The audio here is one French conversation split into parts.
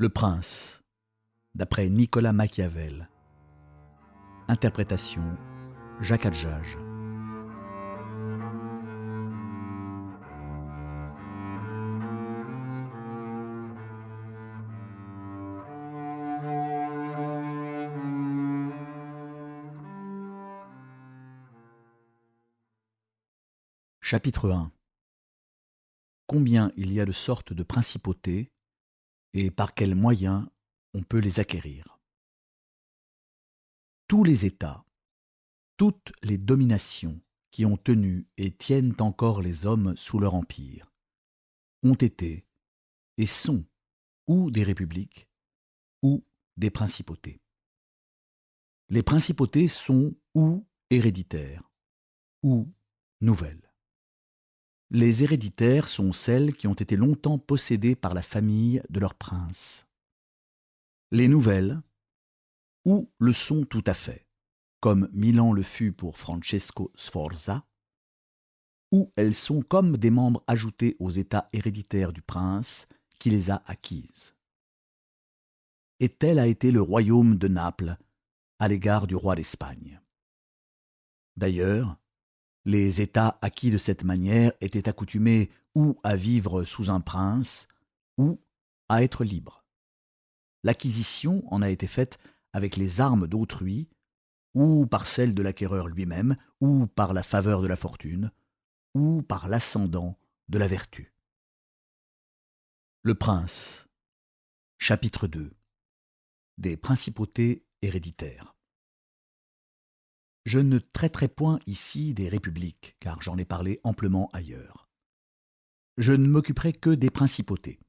Le Prince, d'après Nicolas Machiavel. Interprétation Jacques Adjage. Chapitre 1. Combien il y a de sortes de principautés et par quels moyens on peut les acquérir. Tous les États, toutes les dominations qui ont tenu et tiennent encore les hommes sous leur empire, ont été et sont ou des républiques ou des principautés. Les principautés sont ou héréditaires ou nouvelles. Les héréditaires sont celles qui ont été longtemps possédées par la famille de leur prince. Les nouvelles, ou le sont tout à fait, comme Milan le fut pour Francesco Sforza, ou elles sont comme des membres ajoutés aux états héréditaires du prince qui les a acquises. Et tel a été le royaume de Naples à l'égard du roi d'Espagne. D'ailleurs, les États acquis de cette manière étaient accoutumés ou à vivre sous un prince, ou à être libres. L'acquisition en a été faite avec les armes d'autrui, ou par celles de l'acquéreur lui-même, ou par la faveur de la fortune, ou par l'ascendant de la vertu. Le Prince, chapitre 2. Des principautés héréditaires. Je ne traiterai point ici des républiques, car j'en ai parlé amplement ailleurs. Je ne m'occuperai que des principautés.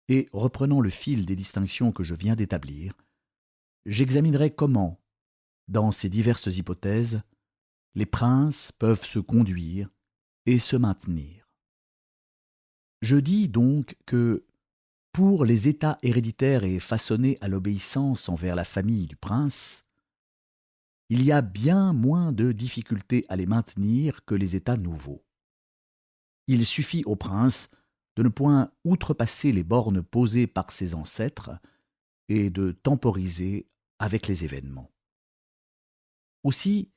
Et reprenant le fil des distinctions que je viens d'établir, j'examinerai comment, dans ces diverses hypothèses, les princes peuvent se conduire et se maintenir. Je dis donc que, pour les États héréditaires et façonnés à l'obéissance envers la famille du prince, il y a bien moins de difficultés à les maintenir que les États nouveaux. Il suffit au prince de ne point outrepasser les bornes posées par ses ancêtres et de temporiser avec les événements. Aussi,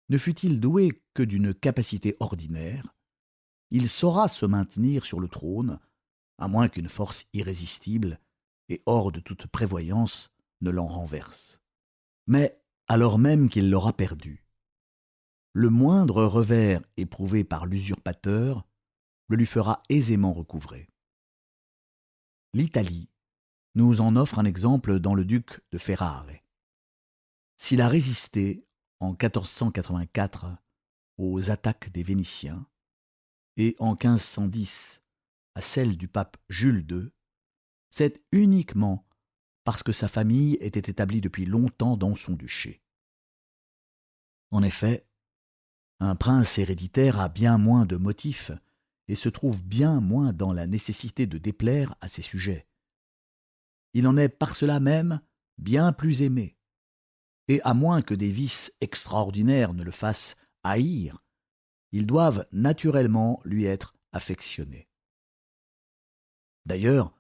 ne fût-il doué que d'une capacité ordinaire, il saura se maintenir sur le trône, à moins qu'une force irrésistible et hors de toute prévoyance ne l'en renverse. Mais alors même qu'il l'aura perdu, le moindre revers éprouvé par l'usurpateur le lui fera aisément recouvrer. L'Italie nous en offre un exemple dans le duc de Ferrare. S'il a résisté en 1484 aux attaques des Vénitiens et en 1510 à celles du pape Jules II, c'est uniquement parce que sa famille était établie depuis longtemps dans son duché. En effet, un prince héréditaire a bien moins de motifs et se trouve bien moins dans la nécessité de déplaire à ses sujets. Il en est par cela même bien plus aimé, et à moins que des vices extraordinaires ne le fassent haïr, ils doivent naturellement lui être affectionnés. D'ailleurs,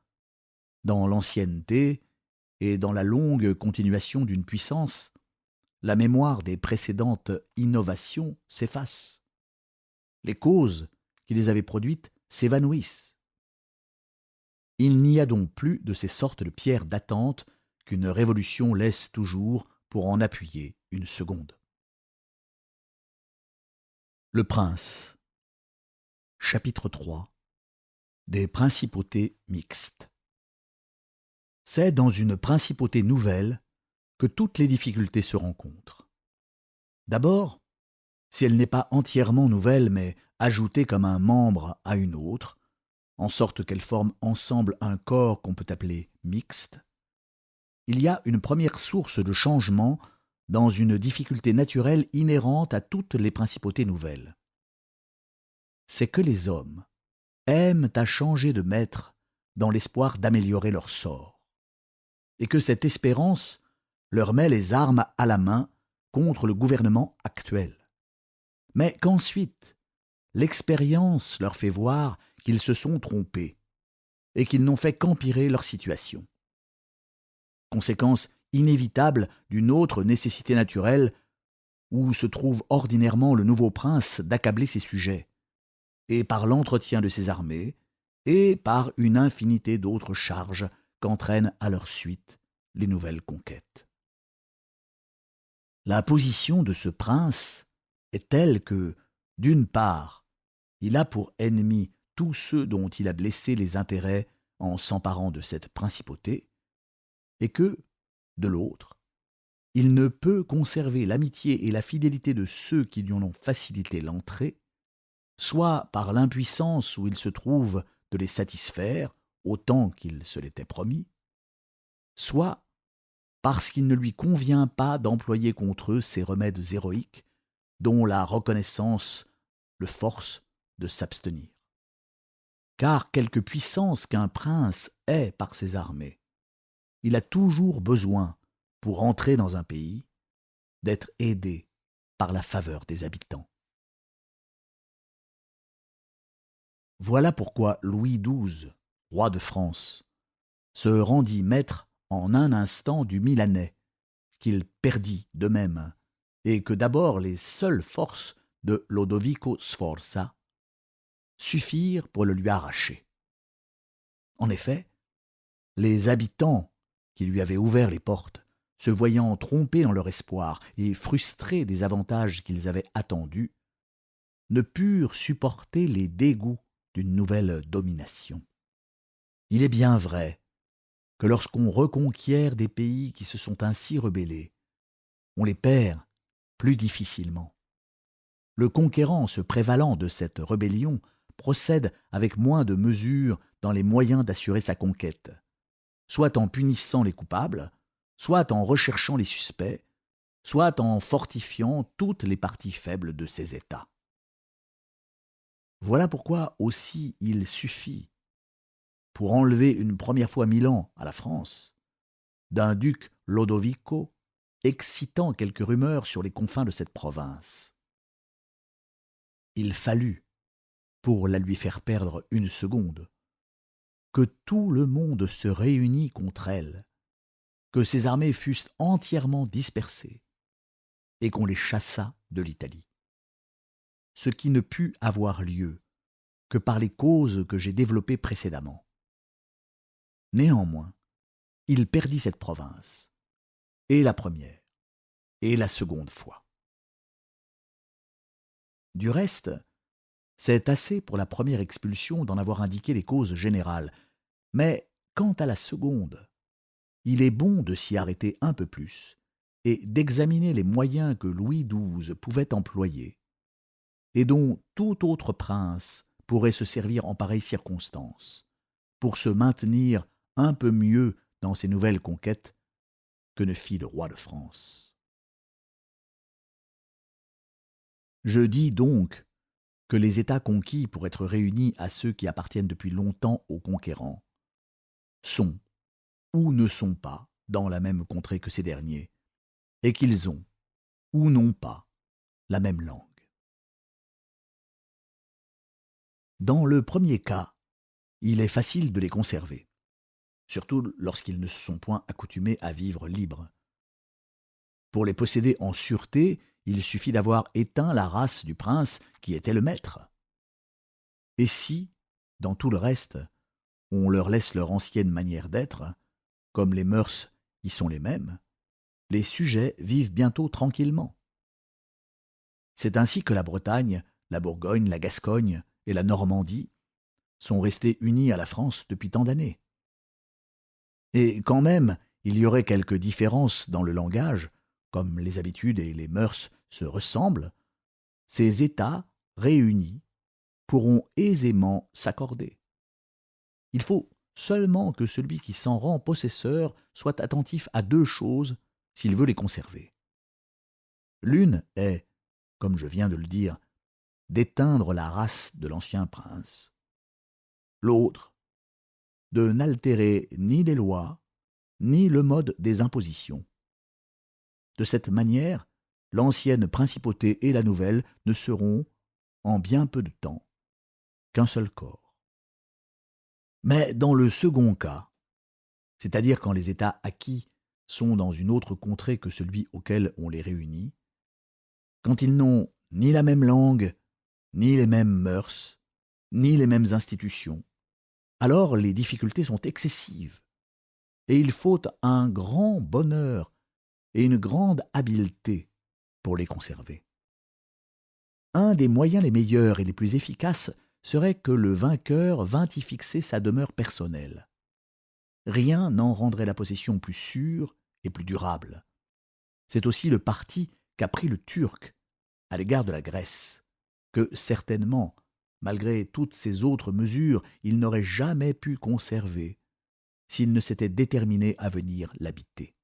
dans l'ancienneté et dans la longue continuation d'une puissance, la mémoire des précédentes innovations s'efface. Les causes qui les avaient produites s'évanouissent. Il n'y a donc plus de ces sortes de pierres d'attente qu'une révolution laisse toujours pour en appuyer une seconde. Le Prince, chapitre 3. Des principautés mixtes. C'est dans une principauté nouvelle que toutes les difficultés se rencontrent. D'abord, si elle n'est pas entièrement nouvelle, mais ajoutée comme un membre à une autre, en sorte qu'elles forment ensemble un corps qu'on peut appeler mixte, il y a une première source de changement dans une difficulté naturelle inhérente à toutes les principautés nouvelles. C'est que les hommes aiment à changer de maître dans l'espoir d'améliorer leur sort, et que cette espérance leur met les armes à la main contre le gouvernement actuel, mais qu'ensuite l'expérience leur fait voir qu'ils se sont trompés et qu'ils n'ont fait qu'empirer leur situation. conséquence inévitable d'une autre nécessité naturelle où se trouve ordinairement le nouveau prince d'accabler ses sujets, et par l'entretien de ses armées, et par une infinité d'autres charges qu'entraînent à leur suite les nouvelles conquêtes. La position de ce prince est telle que, d'une part, il a pour ennemis tous ceux dont il a blessé les intérêts en s'emparant de cette principauté, et que, de l'autre, il ne peut conserver l'amitié et la fidélité de ceux qui lui en ont facilité l'entrée, soit par l'impuissance où il se trouve de les satisfaire autant qu'il se l'était promis, soit parce qu'il ne lui convient pas d'employer contre eux ces remèdes héroïques dont la reconnaissance le force de s'abstenir. Car quelque puissance qu'un prince ait par ses armées, il a toujours besoin, pour entrer dans un pays, d'être aidé par la faveur des habitants. Voilà pourquoi Louis XII, roi de France, se rendit maître en un instant du Milanais, qu'il perdit de même, et que d'abord les seules forces de Lodovico Sforza suffirent pour le lui arracher. En effet, les habitants qui lui avaient ouvert les portes, se voyant trompés dans leur espoir et frustrés des avantages qu'ils avaient attendus, ne purent supporter les dégoûts d'une nouvelle domination. Il est bien vrai que lorsqu'on reconquiert des pays qui se sont ainsi rebellés, on les perd plus difficilement. Le conquérant se prévalant de cette rébellion procède avec moins de mesure dans les moyens d'assurer sa conquête, soit en punissant les coupables, soit en recherchant les suspects, soit en fortifiant toutes les parties faibles de ses États. Voilà pourquoi aussi il suffit, pour enlever une première fois Milan à la France, d'un duc Lodovico excitant quelques rumeurs sur les confins de cette province. Il fallut, pour la lui faire perdre une seconde, que tout le monde se réunît contre elle, que ses armées fussent entièrement dispersées, et qu'on les chassât de l'Italie. Ce qui ne put avoir lieu que par les causes que j'ai développées précédemment. Néanmoins, il perdit cette province, et la première, et la seconde fois. Du reste, c'est assez pour la première expulsion d'en avoir indiqué les causes générales, mais quant à la seconde, il est bon de s'y arrêter un peu plus et d'examiner les moyens que Louis XII pouvait employer, et dont tout autre prince pourrait se servir en pareille circonstance, pour se maintenir un peu mieux dans ses nouvelles conquêtes que ne fit le roi de France. Je dis donc que les États conquis pour être réunis à ceux qui appartiennent depuis longtemps aux conquérants sont ou ne sont pas dans la même contrée que ces derniers, et qu'ils ont ou n'ont pas la même langue. Dans le premier cas, il est facile de les conserver, surtout lorsqu'ils ne se sont point accoutumés à vivre libres. Pour les posséder en sûreté, il suffit d'avoir éteint la race du prince qui était le maître. Et si, dans tout le reste, on leur laisse leur ancienne manière d'être, comme les mœurs y sont les mêmes, les sujets vivent bientôt tranquillement. C'est ainsi que la Bretagne, la Bourgogne, la Gascogne et la Normandie sont restés unis à la France depuis tant d'années. Et quand même il y aurait quelques différences dans le langage, comme les habitudes et les mœurs se ressemblent, ces États réunis pourront aisément s'accorder. Il faut seulement que celui qui s'en rend possesseur soit attentif à deux choses s'il veut les conserver. L'une est, comme je viens de le dire, d'éteindre la race de l'ancien prince. L'autre, de n'altérer ni les lois, ni le mode des impositions. De cette manière, l'ancienne principauté et la nouvelle ne seront, en bien peu de temps, qu'un seul corps. Mais dans le second cas, c'est-à-dire quand les États acquis sont dans une autre contrée que celui auquel on les réunit, quand ils n'ont ni la même langue, ni les mêmes mœurs, ni les mêmes institutions, alors les difficultés sont excessives, et il faut un grand bonheur et une grande habileté pour les conserver. Un des moyens les meilleurs et les plus efficaces serait que le vainqueur vînt y fixer sa demeure personnelle. Rien n'en rendrait la possession plus sûre et plus durable. C'est aussi le parti qu'a pris le Turc à l'égard de la Grèce, que certainement, malgré toutes ces autres mesures, il n'aurait jamais pu conserver s'il ne s'était déterminé à venir l'habiter.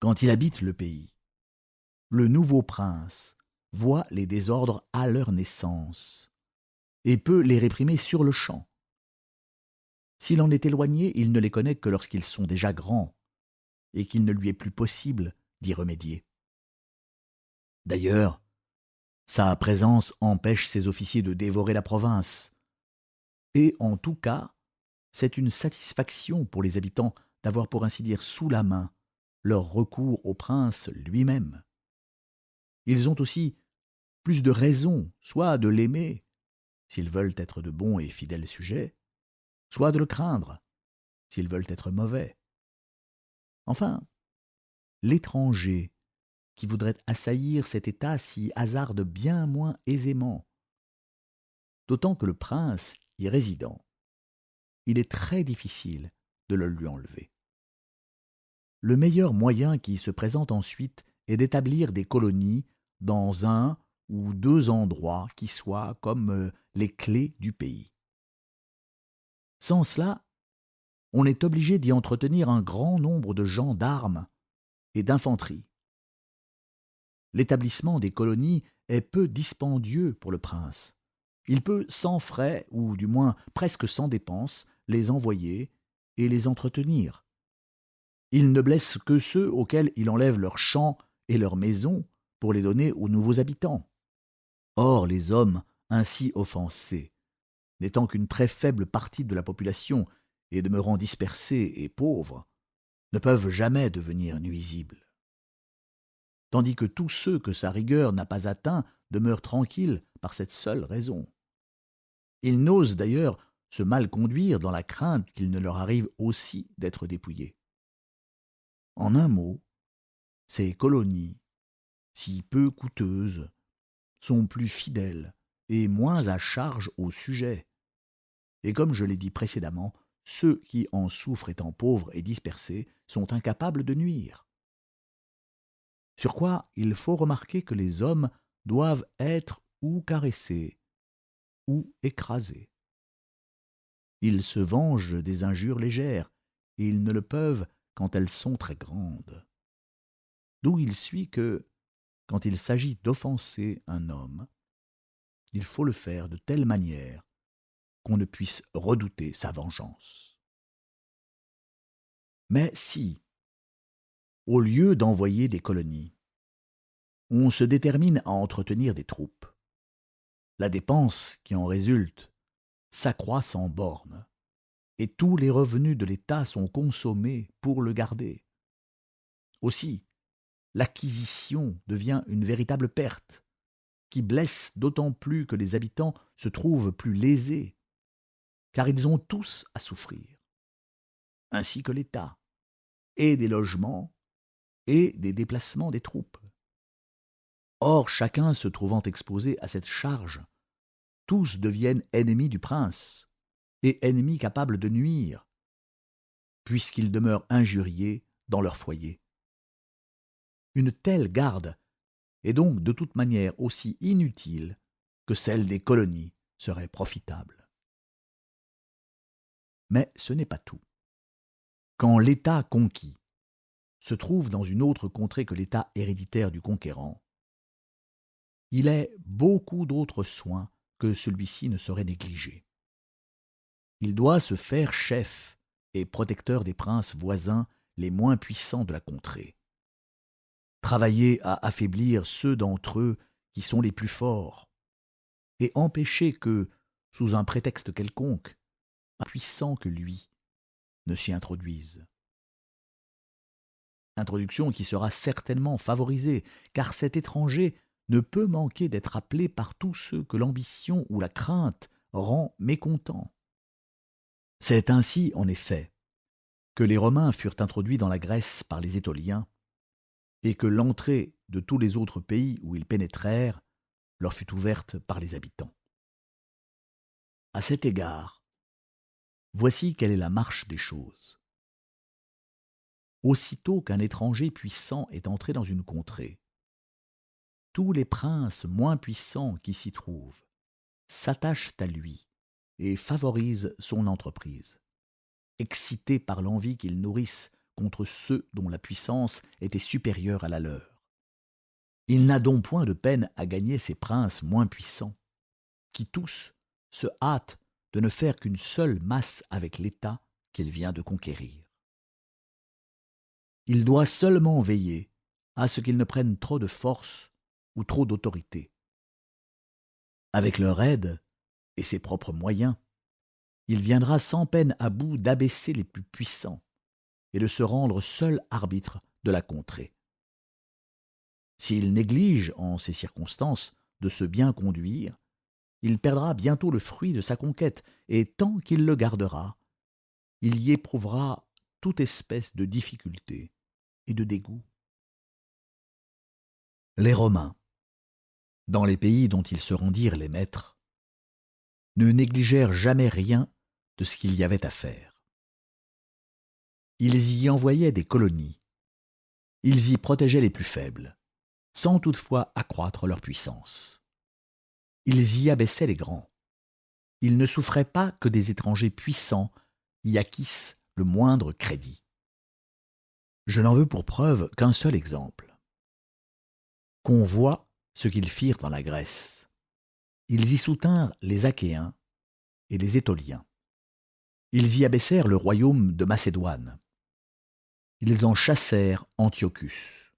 Quand il habite le pays, le nouveau prince voit les désordres à leur naissance et peut les réprimer sur-le-champ. S'il en est éloigné, il ne les connaît que lorsqu'ils sont déjà grands et qu'il ne lui est plus possible d'y remédier. D'ailleurs, sa présence empêche ses officiers de dévorer la province, et en tout cas, c'est une satisfaction pour les habitants d'avoir pour ainsi dire sous la main leur recours au prince lui-même. Ils ont aussi plus de raisons, soit de l'aimer, s'ils veulent être de bons et fidèles sujets, soit de le craindre, s'ils veulent être mauvais. Enfin, l'étranger qui voudrait assaillir cet État s'y hasarde bien moins aisément, d'autant que le prince y résidant, il est très difficile de le lui enlever. Le meilleur moyen qui se présente ensuite est d'établir des colonies dans un ou deux endroits qui soient comme les clés du pays. Sans cela, on est obligé d'y entretenir un grand nombre de gens d'armes et d'infanterie. L'établissement des colonies est peu dispendieux pour le prince. Il peut sans frais, ou du moins presque sans dépenses, les envoyer et les entretenir. Il ne blesse que ceux auxquels il enlève leurs champs et leurs maisons pour les donner aux nouveaux habitants. Or, les hommes ainsi offensés, n'étant qu'une très faible partie de la population et demeurant dispersés et pauvres, ne peuvent jamais devenir nuisibles. Tandis que tous ceux que sa rigueur n'a pas atteints demeurent tranquilles par cette seule raison. Ils n'osent d'ailleurs se mal conduire dans la crainte qu'il ne leur arrive aussi d'être dépouillés. En un mot, ces colonies, si peu coûteuses, sont plus fidèles et moins à charge au sujet. Et comme je l'ai dit précédemment, ceux qui en souffrent étant pauvres et dispersés sont incapables de nuire. Sur quoi il faut remarquer que les hommes doivent être ou caressés ou écrasés. Ils se vengent des injures légères, et ils ne le peuvent quand elles sont très grandes. D'où il suit que, quand il s'agit d'offenser un homme, il faut le faire de telle manière qu'on ne puisse redouter sa vengeance. Mais si, au lieu d'envoyer des colonies, on se détermine à entretenir des troupes, la dépense qui en résulte s'accroît sans bornes, et tous les revenus de l'État sont consommés pour le garder. Aussi, l'acquisition devient une véritable perte, qui blesse d'autant plus que les habitants se trouvent plus lésés, car ils ont tous à souffrir, ainsi que l'État, et des logements, et des déplacements des troupes. Or, chacun se trouvant exposé à cette charge, tous deviennent ennemis du prince, et ennemis capables de nuire, puisqu'ils demeurent injuriés dans leur foyer. Une telle garde est donc de toute manière aussi inutile que celle des colonies serait profitable. Mais ce n'est pas tout. Quand l'État conquis se trouve dans une autre contrée que l'État héréditaire du conquérant, il est beaucoup d'autres soins que celui-ci ne saurait négliger. Il doit se faire chef et protecteur des princes voisins les moins puissants de la contrée, travailler à affaiblir ceux d'entre eux qui sont les plus forts, et empêcher que, sous un prétexte quelconque, un puissant que lui ne s'y introduise. introduction qui sera certainement favorisée, car cet étranger ne peut manquer d'être appelé par tous ceux que l'ambition ou la crainte rend mécontents. C'est ainsi, en effet, que les Romains furent introduits dans la Grèce par les Étoliens, et que l'entrée de tous les autres pays où ils pénétrèrent leur fut ouverte par les habitants. À cet égard, voici quelle est la marche des choses. Aussitôt qu'un étranger puissant est entré dans une contrée, tous les princes moins puissants qui s'y trouvent s'attachent à lui et favorisent son entreprise, excités par l'envie qu'ils nourrissent contre ceux dont la puissance était supérieure à la leur. Il n'a donc point de peine à gagner ces princes moins puissants, qui tous se hâtent de ne faire qu'une seule masse avec l'État qu'il vient de conquérir. Il doit seulement veiller à ce qu'ils ne prennent trop de force ou trop d'autorité. Avec leur aide et ses propres moyens, il viendra sans peine à bout d'abaisser les plus puissants et de se rendre seul arbitre de la contrée. S'il néglige en ces circonstances de se bien conduire, il perdra bientôt le fruit de sa conquête, et tant qu'il le gardera, il y éprouvera toute espèce de difficulté et de dégoût. Les Romains, dans les pays dont ils se rendirent les maîtres, ne négligèrent jamais rien de ce qu'il y avait à faire. Ils y envoyaient des colonies, ils y protégeaient les plus faibles, sans toutefois accroître leur puissance. Ils y abaissaient les grands. Ils ne souffraient pas que des étrangers puissants y acquissent le moindre crédit. Je n'en veux pour preuve qu'un seul exemple. Qu'on voit ce qu'ils firent dans la Grèce. Ils y soutinrent les Achéens et les Étoliens. Ils y abaissèrent le royaume de Macédoine. Ils en chassèrent Antiochus.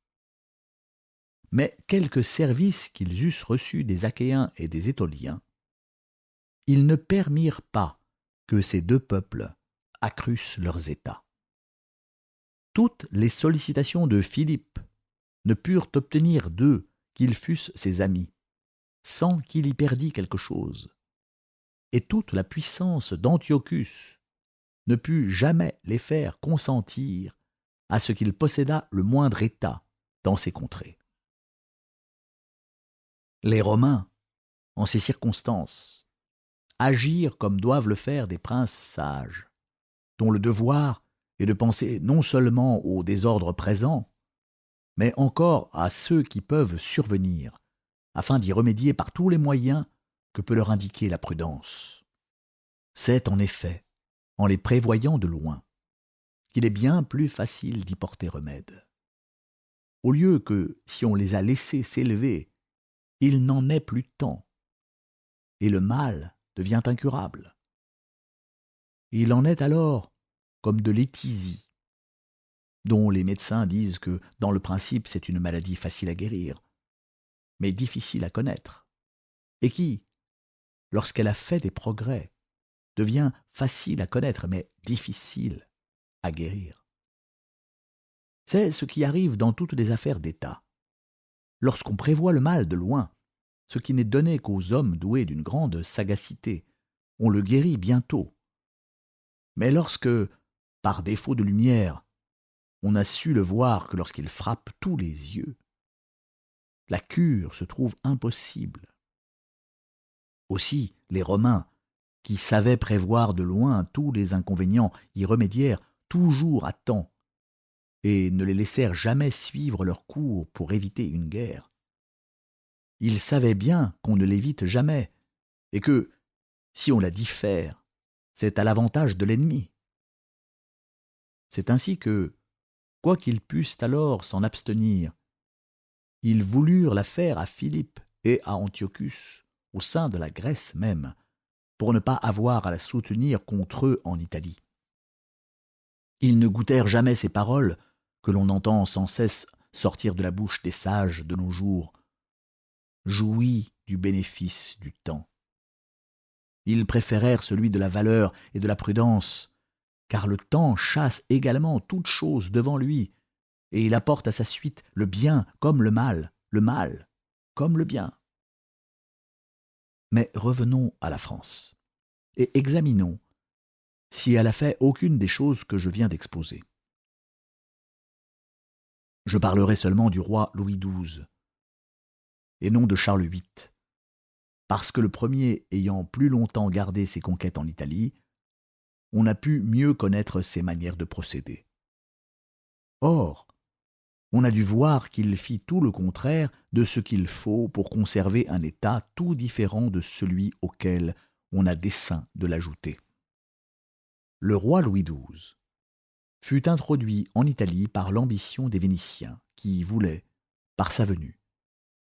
Mais quelque service qu'ils eussent reçu des Achéens et des Étoliens, ils ne permirent pas que ces deux peuples accrussent leurs États. Toutes les sollicitations de Philippe ne purent obtenir d'eux qu'ils fussent ses amis, sans qu'il y perdît quelque chose. Et toute la puissance d'Antiochus ne put jamais les faire consentir à ce qu'il possédât le moindre État dans ces contrées. Les Romains, en ces circonstances, agirent comme doivent le faire des princes sages, dont le devoir est de penser non seulement au désordre présent, mais encore à ceux qui peuvent survenir, afin d'y remédier par tous les moyens que peut leur indiquer la prudence. C'est en effet en les prévoyant de loin qu'il est bien plus facile d'y porter remède. Au lieu que, si on les a laissés s'élever, il n'en est plus temps, et le mal devient incurable. Il en est alors comme de l'étisie, dont les médecins disent que, dans le principe, c'est une maladie facile à guérir, mais difficile à connaître, et qui, lorsqu'elle a fait des progrès, devient facile à connaître, mais difficile à guérir. C'est ce qui arrive dans toutes les affaires d'État. Lorsqu'on prévoit le mal de loin, ce qui n'est donné qu'aux hommes doués d'une grande sagacité, on le guérit bientôt. Mais lorsque, par défaut de lumière, on n'a su le voir que lorsqu'il frappe tous les yeux, la cure se trouve impossible. Aussi, les Romains, qui savaient prévoir de loin tous les inconvénients, y remédièrent toujours à temps, et ne les laissèrent jamais suivre leur cours pour éviter une guerre. Ils savaient bien qu'on ne l'évite jamais, et que, si on la diffère, c'est à l'avantage de l'ennemi. C'est ainsi que, quoiqu'ils pussent alors s'en abstenir, ils voulurent la faire à Philippe et à Antiochus, au sein de la Grèce même, pour ne pas avoir à la soutenir contre eux en Italie. Ils ne goûtèrent jamais ces paroles que l'on entend sans cesse sortir de la bouche des sages de nos jours. Jouis du bénéfice du temps. Ils préférèrent celui de la valeur et de la prudence, car le temps chasse également toute chose devant lui, et il apporte à sa suite le bien comme le mal comme le bien. Mais revenons à la France, et examinons si elle a fait aucune des choses que je viens d'exposer. Je parlerai seulement du roi Louis XII, et non de Charles VIII, parce que le premier ayant plus longtemps gardé ses conquêtes en Italie, on a pu mieux connaître ses manières de procéder. Or, on a dû voir qu'il fit tout le contraire de ce qu'il faut pour conserver un état tout différent de celui auquel on a dessein de l'ajouter. Le roi Louis XII fut introduit en Italie par l'ambition des Vénitiens, qui voulaient, par sa venue,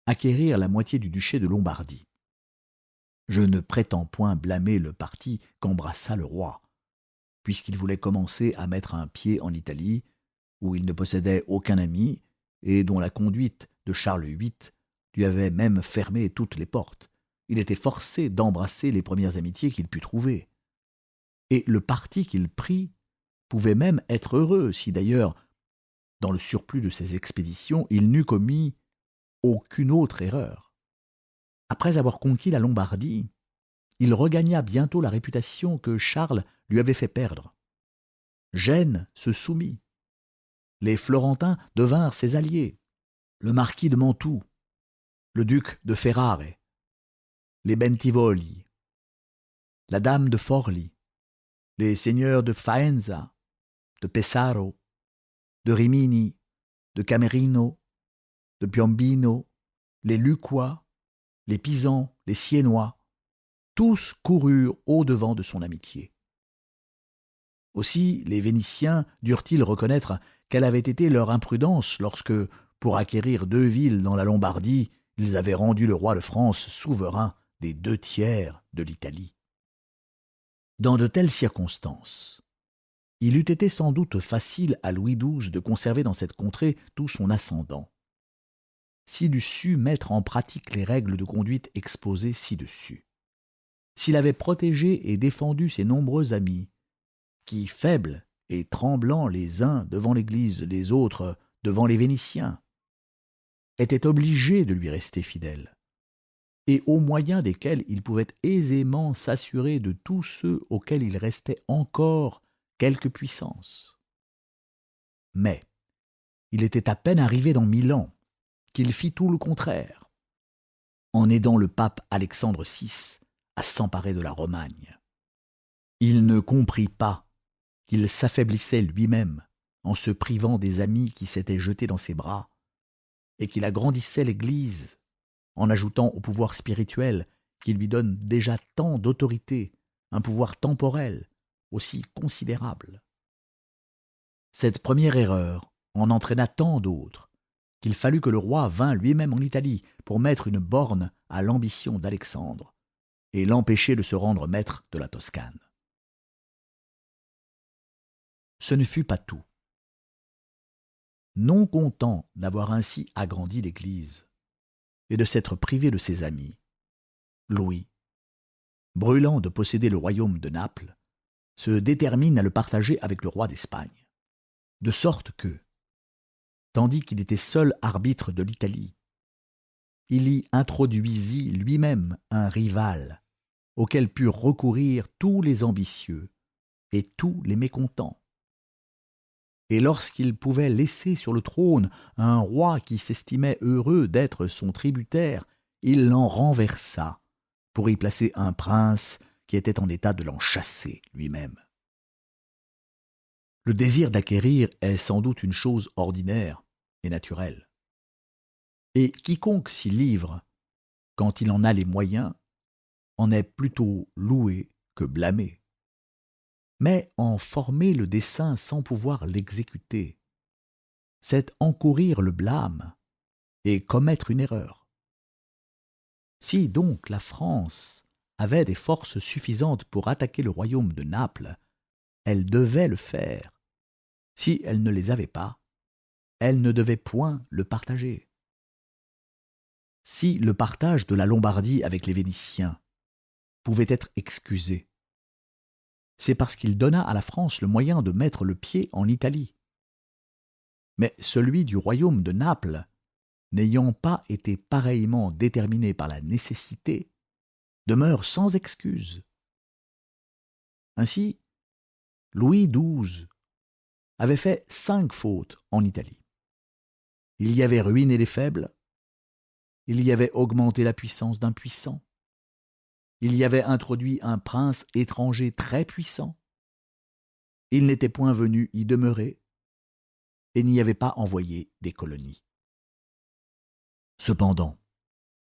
acquérir la moitié du duché de Lombardie. Je ne prétends point blâmer le parti qu'embrassa le roi, puisqu'il voulait commencer à mettre un pied en Italie, où il ne possédait aucun ami, et dont la conduite de Charles VIII lui avait même fermé toutes les portes. Il était forcé d'embrasser les premières amitiés qu'il put trouver. Et le parti qu'il prit pouvait même être heureux, si d'ailleurs, dans le surplus de ses expéditions, il n'eût commis aucune autre erreur. Après avoir conquis la Lombardie, il regagna bientôt la réputation que Charles lui avait fait perdre. Gênes se soumit. Les Florentins devinrent ses alliés. Le marquis de Mantoue, le duc de Ferrare, les Bentivogli, la dame de Forli, les seigneurs de Faenza, de Pesaro, de Rimini, de Camerino, de Piombino, les Lucquois, les Pisans, les Siennois, tous coururent au-devant de son amitié. Aussi les Vénitiens durent-ils reconnaître quelle avait été leur imprudence lorsque, pour acquérir 2 villes dans la Lombardie, ils avaient rendu le roi de France souverain des 2 tiers de l'Italie. Dans de telles circonstances, il eût été sans doute facile à Louis XII de conserver dans cette contrée tout son ascendant, s'il eût su mettre en pratique les règles de conduite exposées ci-dessus, s'il avait protégé et défendu ses nombreux amis, qui, faibles et tremblants les uns devant l'Église, les autres devant les Vénitiens, étaient obligés de lui rester fidèles, et au moyen desquels il pouvait aisément s'assurer de tous ceux auxquels il restait encore quelque puissance. Mais il était à peine arrivé dans Milan qu'il fit tout le contraire, en aidant le pape Alexandre VI à s'emparer de la Romagne. Il ne comprit pas qu'il s'affaiblissait lui-même en se privant des amis qui s'étaient jetés dans ses bras, et qu'il agrandissait l'Église en ajoutant au pouvoir spirituel qui lui donne déjà tant d'autorité, un pouvoir temporel aussi considérable. Cette première erreur en entraîna tant d'autres qu'il fallut que le roi vînt lui-même en Italie pour mettre une borne à l'ambition d'Alexandre et l'empêcher de se rendre maître de la Toscane. Ce ne fut pas tout. Non content d'avoir ainsi agrandi l'Église et de s'être privé de ses amis, Louis, brûlant de posséder le royaume de Naples, se détermine à le partager avec le roi d'Espagne, de sorte que, tandis qu'il était seul arbitre de l'Italie, il y introduisit lui-même un rival auquel purent recourir tous les ambitieux et tous les mécontents. Et lorsqu'il pouvait laisser sur le trône un roi qui s'estimait heureux d'être son tributaire, il l'en renversa pour y placer un prince qui était en état de l'en chasser lui-même. Le désir d'acquérir est sans doute une chose ordinaire et naturelle. Et quiconque s'y livre, quand il en a les moyens, en est plutôt loué que blâmé. Mais en former le dessein sans pouvoir l'exécuter, c'est encourir le blâme et commettre une erreur. Si donc la France avait des forces suffisantes pour attaquer le royaume de Naples, elle devait le faire. Si elle ne les avait pas, elle ne devait point le partager. Si le partage de la Lombardie avec les Vénitiens pouvait être excusé, c'est parce qu'il donna à la France le moyen de mettre le pied en Italie. Mais celui du royaume de Naples, n'ayant pas été pareillement déterminé par la nécessité, demeure sans excuse. Ainsi, Louis XII avait fait 5 fautes en Italie. Il y avait ruiné les faibles, il y avait augmenté la puissance d'un puissant, il y avait introduit un prince étranger très puissant, il n'était point venu y demeurer, et n'y avait pas envoyé des colonies. Cependant,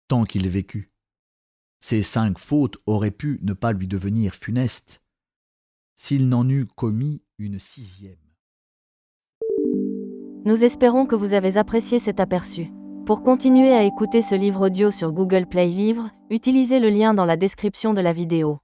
tant qu'il vécut, ces 5 fautes auraient pu ne pas lui devenir funestes, s'il n'en eût commis une 6e. Nous espérons que vous avez apprécié cet aperçu. Pour continuer à écouter ce livre audio sur Google Play Livres, utilisez le lien dans la description de la vidéo.